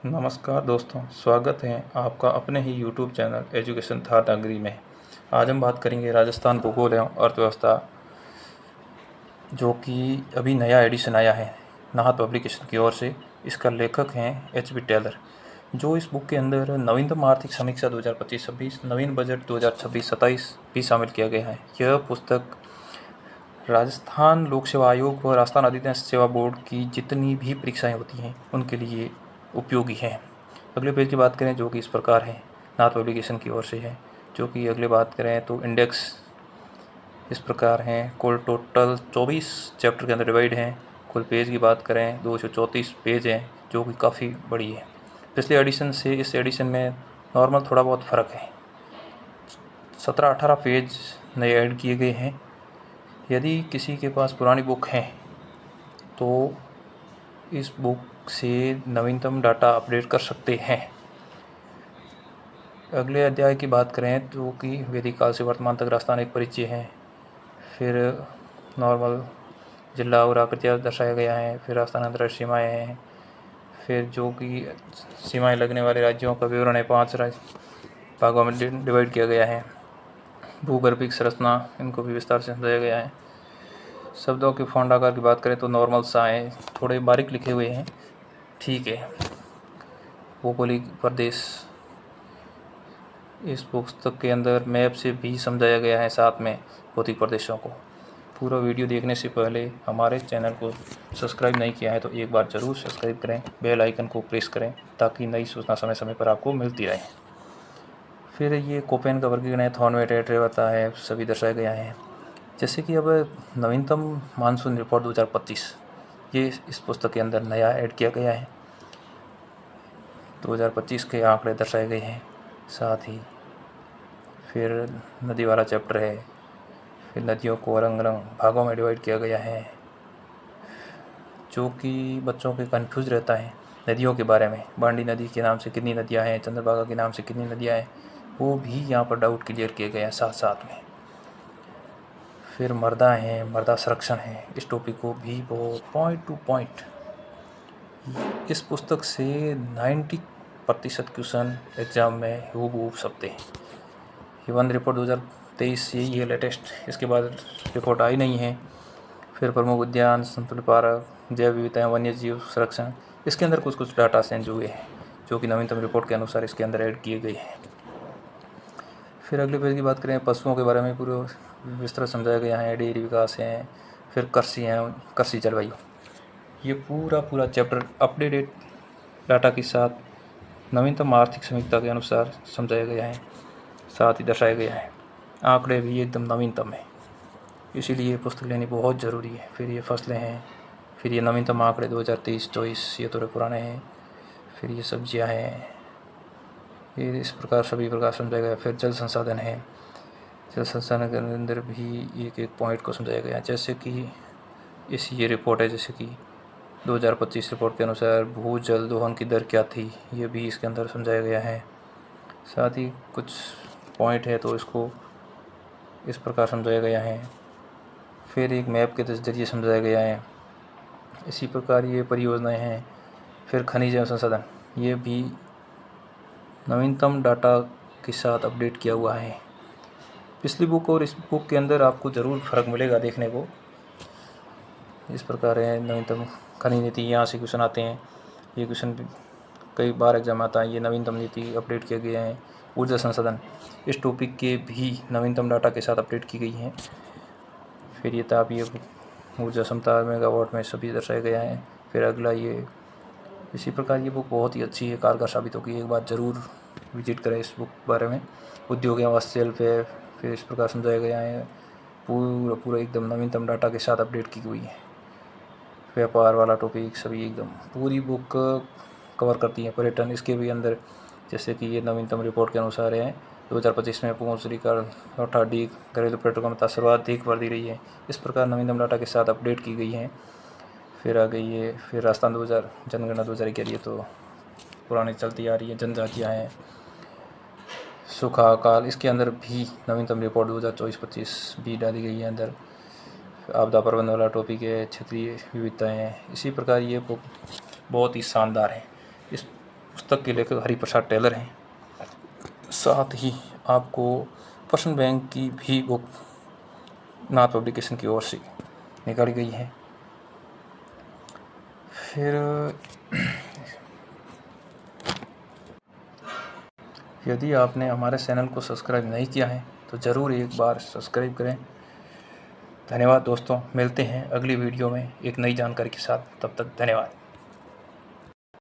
नमस्कार दोस्तों, स्वागत है आपका अपने ही यूट्यूब चैनल एजुकेशन था नागरी में। आज हम बात करेंगे राजस्थान भूगोल एवं अर्थव्यवस्था, जो कि अभी नया एडिशन आया है नाहत पब्लिकेशन की ओर से। इसका लेखक हैं एच.बी. टेलर, जो इस बुक के अंदर नवीनतम आर्थिक समीक्षा 2025-26, नवीन बजट 2026-27 भी शामिल किया गया है। यह पुस्तक राजस्थान लोक सेवा आयोग और राजस्थान अधिकांश सेवा बोर्ड की जितनी भी परीक्षाएं होती हैं उनके लिए उपयोगी है। अगले पेज की बात करें जो कि इस प्रकार है, नाथ पब्लिकेशन की ओर से है। जो कि अगले बात करें तो इंडेक्स इस प्रकार हैं। कुल टोटल 24 चैप्टर के अंदर डिवाइड हैं। कुल पेज की बात करें 234 पेज हैं, जो कि काफ़ी बड़ी है। पिछले एडिशन से इस एडिशन में नॉर्मल थोड़ा बहुत फ़र्क है। 17-18 पेज नए ऐड किए गए हैं। यदि किसी के पास पुरानी बुक है तो इस बुक से नवीनतम डाटा अपडेट कर सकते हैं। अगले अध्याय की बात करें तो कि वैदिक काल से वर्तमान तक राजस्थान एक परिचय है। फिर नॉर्मल जिला और आकृतियाँ दर्शाया गया है। फिर राजस्थान अंतर्राष्ट्रीय सीमाएँ हैं। फिर जो कि सीमाएँ लगने वाले राज्यों का विवरण है। 5 भागों में डिवाइड किया गया है। भूगर्भिक संरचना, इनको भी विस्तार से समझाया गया है। शब्दों के फॉन्ट आकार की बात करें तो नॉर्मल सा है, थोड़े बारीक लिखे हुए हैं, ठीक है। भौगोलिक प्रदेश इस पुस्तक के अंदर मैप से भी समझाया गया है, साथ में भौतिक प्रदेशों को। पूरा वीडियो देखने से पहले हमारे चैनल को सब्सक्राइब नहीं किया है तो एक बार ज़रूर सब्सक्राइब करें, बेल आइकन को प्रेस करें ताकि नई सूचना समय समय पर आपको मिलती रहे। फिर ये कोपेन का वर्गीकरण है, थॉर्नवेट रहता है, सभी दर्शाया गया है। जैसे कि अब नवीनतम मानसून रिपोर्ट 2025 ये इस पुस्तक के अंदर नया ऐड किया गया है। 2025 के आंकड़े दर्शाए गए हैं। साथ ही फिर नदी वाला चैप्टर है। फिर नदियों को रंग भागों में डिवाइड किया गया है, जो कि बच्चों के कंफ्यूज रहता है नदियों के बारे में। बांडी नदी के नाम से कितनी नदियां हैं, चंद्रभागा के नाम से कितनी नदियां हैं, वो भी यहाँ पर डाउट क्लियर किए गए हैं साथ साथ में। फिर मृदा हैं, मृदा संरक्षण है, इस टॉपिक को भी बहुत पॉइंट टू पॉइंट इस पुस्तक से 90% क्वेश्चन एग्ज़ाम में हूबहू सकते हैं। ये वन रिपोर्ट 2023 यही है लेटेस्ट, इसके बाद रिपोर्ट आई नहीं है। फिर प्रमुख उद्यान, संतुलित पार्क, जैव विविधता, वन्य जीव संरक्षण, इसके अंदर कुछ डाटा चेंज हुए हैं जो कि नवीनतम रिपोर्ट के अनुसार इसके अंदर ऐड किए गए हैं। फिर अगले पेज की बात करें, पशुओं के बारे में पूरा विस्तृत समझाया गया है। डेयरी विकास है, फिर कृषि है, कृषि जलवायु, ये पूरा चैप्टर अपडेटेड डाटा के साथ नवीनतम आर्थिक समीक्षा के अनुसार समझाया गया है, साथ ही दर्शाया गया है। आंकड़े भी एकदम नवीनतम है, इसीलिए पुस्तक लेनी बहुत ज़रूरी है। फिर ये फसलें हैं, फिर ये नवीनतम आंकड़े 2023-24 ये थोड़े पुराने हैं। फिर ये सब्जियां हैं, ये इस प्रकार सभी प्रकार समझाया गया। फिर जल संसाधन है, जल संसाधन के अंदर भी एक एक पॉइंट को समझाया गया है। जैसे कि ये रिपोर्ट है, जैसे कि 2025 रिपोर्ट के अनुसार भूजल दोहन की दर क्या थी, ये भी इसके अंदर समझाया गया है। साथ ही कुछ पॉइंट है तो इसको इस प्रकार समझाया गया है। फिर एक मैप के जरिए समझाया गया है। इसी प्रकार ये परियोजनाएं हैं। फिर खनिज एवं संसाधन, ये भी नवीनतम डाटा के साथ अपडेट किया हुआ है। पिछली बुक और इस बुक के अंदर आपको ज़रूर फ़र्क मिलेगा देखने को। इस प्रकार है नवीनतम खनिज नीति, यहाँ से क्वेश्चन आते हैं। ये क्वेश्चन कई बार एग्जाम आता है। ये नवीनतम नीति अपडेट किए गए हैं। ऊर्जा संसाधन, इस टॉपिक के भी नवीनतम डाटा के साथ अपडेट की गई हैं। फिर ये तापीय ऊर्जा क्षमता मेगावाट में सभी दर्शाया गया है। फिर अगला ये इसी प्रकार ये बुक बहुत ही अच्छी है, कारगर साबित होगी। एक बार ज़रूर विजिट करें इस बुक के बारे में। उद्योग एवं सेल्फ है, फिर इस प्रकार समझाया गया है। पूरा एकदम नवीनतम डाटा के साथ अपडेट की हुई है। व्यापार वाला टॉपिक सभी एकदम पूरी बुक कवर करती है। पर्यटन, इसके भी अंदर जैसे कि ये नवीनतम रिपोर्ट के अनुसार है 2025 में पूंछरी का 8D घरेलू पर्यटकों में सर्वाधिक वृद्धि रही है। इस प्रकार नवीनतम डाटा के साथ अपडेट की गई है। फिर आ गई है फिर राजस्थान 2000 जनगणना 2011, ये तो पुरानी चलती आ रही है। जनजातियाँ हैं, सूखा काल, इसके अंदर भी नवीनतम रिपोर्ट 2024-25 भी डाली गई है अंदर। आपदा प्रबंधन वाला टॉपिक है, क्षेत्रीय विविधताएँ हैं। इसी प्रकार ये बुक बहुत ही शानदार है। इस पुस्तक के लेखक हरिप्रसाद टेलर हैं। साथ ही आपको प्रश्न बैंक की भी बुक नाथ पब्लिकेशन की ओर से निकाली गई है। फिर यदि आपने हमारे चैनल को सब्सक्राइब नहीं किया है तो ज़रूर एक बार सब्सक्राइब करें। धन्यवाद दोस्तों, मिलते हैं अगली वीडियो में एक नई जानकारी के साथ। तब तक धन्यवाद।